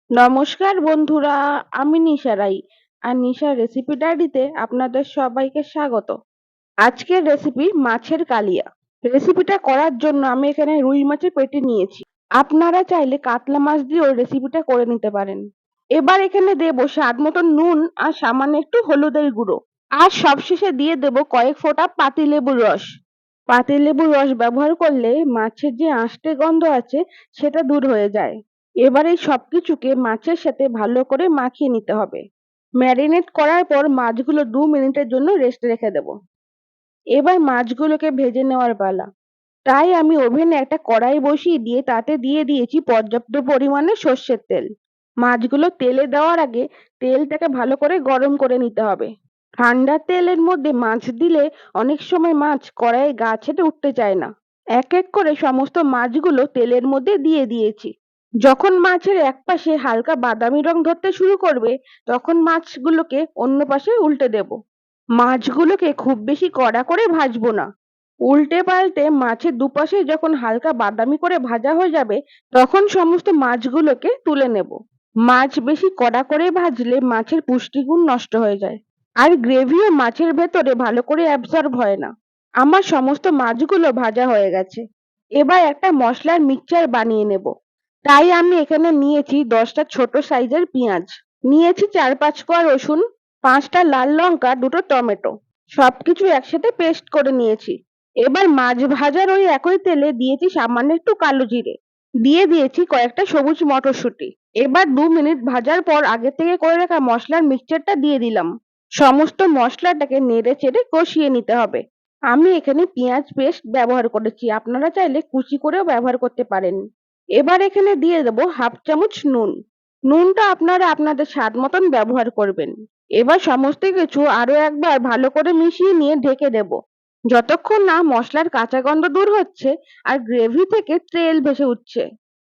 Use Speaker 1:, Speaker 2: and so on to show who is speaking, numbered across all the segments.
Speaker 1: নমস্কার বন্ধুরা, আমি নিশা রাই আর নিশা রেসিপি ডায়েরিতে আপনাদের সবাইকে স্বাগত। আজকের রেসিপি মাছের কালিয়া। রেসিপিটা করার জন্য আমি এখানে রুই মাছের পেটি নিয়েছি। আপনারা চাইলে কাতলা মাছ দিয়েও রেসিপিটা করে নিতে পারেন। এবার এখানে দেব স্বাদ মতো নুন আর সামান্য একটু হলুদের গুঁড়ো। আর সবশেষে দিয়ে দেব কয়েক ফোঁটা পাতিলেবুর রস। পাতিলেবুর রস ব্যবহার করলে মাছের যে আঁশটে গন্ধ আছে সেটা দূর হয়ে যায়। এবার এই সবকিছুকে মাছের সাথে ভালো করে মাখিয়ে নিতে হবে। ম্যারিনেট করার পর মাছগুলো 2 মিনিটের জন্য রেস্টে রেখে দেব। এবার মাছগুলোকে ভেজে নেওয়ার পালা। তাই আমি ওভেনে একটা কড়াই বসিয়ে দিয়ে তাতে দিয়ে দিয়েছি পর্যাপ্ত পরিমাণে সর্ষের তেল। মাছগুলো তেলে দেওয়ার আগে তেলটাকে ভালো করে গরম করে নিতে হবে। ঠান্ডা তেলের মধ্যে মাছ দিলে অনেক সময় মাছ কড়াইয়ে গা ছেড়ে উঠতে চায় না। এক এক করে সমস্ত মাছগুলো তেলের মধ্যে দিয়ে দিয়েছি। যখন মাছের এক পাশে হালকা বাদামি রং ধরতে শুরু করবে তখন মাছগুলোকে অন্য পাশে উল্টে দেব। মাছগুলোকে খুব বেশি কড়া করে ভাজবো না। উল্টে পাল্টে মাছের দুপাশে যখন হালকা বাদামি করে ভাজা হয়ে যাবে তখন সমস্ত মাছগুলোকে তুলে নেব। মাছ বেশি কড়া করে ভাজলে মাছের পুষ্টিগুণ নষ্ট হয়ে যায় আর গ্রেভিও মাছের ভেতরে ভালো করে অ্যাবসর্ব হয় না। আমার সমস্ত মাছগুলো ভাজা হয়ে গেছে। এবার একটা মশলার মিক্সচার বানিয়ে নেব। তাই আমি এখানে নিয়েছি 10টা ছোট সাইজের পেঁয়াজ, নিয়েছি 4-5 কোয়া রসুন, 5টা লাল লঙ্কা, 2টো টমেটো, সবকিছু একসাথে পেস্ট করে নিয়েছি। এবার মাছ ভাজার ওই একই তেলে দিয়েছি সামান্য একটু কালো জিরে, দিয়ে দিয়েছি কয়েকটা সবুজ মটরশুঁটি। এবার 2 মিনিট ভাজার পর আগে থেকে করে রাখা মশলার মিক্সচারটা দিয়ে দিলাম। সমস্ত মশলাটাকে নেড়ে চেড়ে কষিয়ে নিতে হবে। আমি এখানে পেঁয়াজ পেস্ট ব্যবহার করেছি, আপনারা চাইলে কুচি করেও ব্যবহার করতে পারেন। এবার এখানে দিয়ে দেবো 1/2 চামচ নুন। নুনটা আপনারা আপনাদের স্বাদ মতন ব্যবহার করবেন। এবার সমস্ত কিছু আরো একবার ভালো করে মিশিয়ে নিয়ে ঢেকে দেব, যতক্ষণ না মশলার কাঁচা গন্ধ দূর হচ্ছে আর গ্রেভি থেকে তেল ভেসে উঠছে।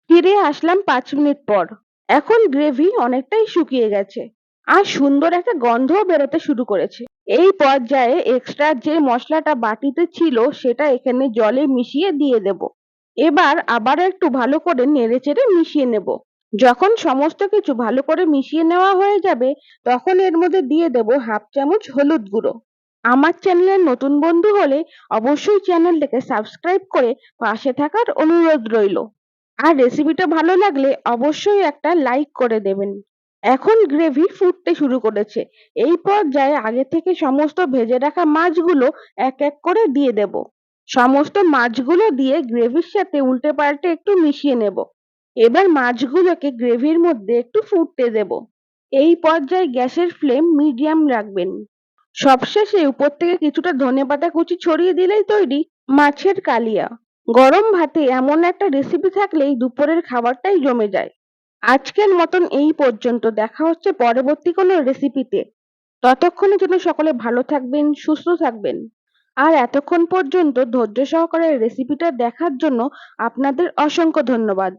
Speaker 1: ফিরে আসলাম 5 মিনিট পর। এখন গ্রেভি অনেকটাই শুকিয়ে গেছে আর সুন্দর একটা গন্ধও বেরোতে শুরু করেছে। এই পর্যায়ে এক্সট্রা যে মশলাটা বাটিতে ছিল সেটা এখানে জলে মিশিয়ে দিয়ে দেব। এবার আবার একটু ভালো করে নেড়েচেড়ে মিশিয়ে নেব। যখন সমস্ত কিছু ভালো করে মিশিয়ে নেওয়া হয়ে যাবে তখন এর মধ্যে দিয়ে দেব 1/2 চামচ হলুদ গুঁড়ো। আমার চ্যানেলের নতুন বন্ধু হলে অবশ্যই চ্যানেলটাকে সাবস্ক্রাইব করে পাশে থাকার অনুরোধ রইল। আর রেসিপিটা ভালো লাগলে অবশ্যই একটা লাইক করে দেবেন। এখন গ্রেভি ফুটতে শুরু করেছে। এই পর্যায়ে আগে থেকে সমস্ত ভেজে রাখা মাছগুলো এক এক করে দিয়ে দেব। সমস্ত মাছগুলো দিয়ে গ্রেভির সাথে উল্টে পাল্টে একটু মিশিয়ে নেব। এবার মাছগুলোকে গ্রেভির মধ্যে একটু ফুটতে দেব। এই পর্যায়ে গ্যাসের ফ্লেম মিডিয়াম রাখবেন। সবশেষে উপর থেকে কিছুটা ধনেপাতা কুচি ছড়িয়ে দিলেই তৈরি মাছের কালিয়া। গরম ভাতে এমন একটা রেসিপি থাকলেই দুপুরের খাবারটাই জমে যায়। আজকের মতন এই পর্যন্ত, দেখা হচ্ছে পরবর্তী কোনো রেসিপিতে। ততক্ষণের জন্য সকলে ভালো থাকবেন, সুস্থ থাকবেন। আর এতক্ষণ পর্যন্ত ধৈর্য সহকারে রেসিপিটা দেখার জন্য আপনাদের অসংখ্য ধন্যবাদ।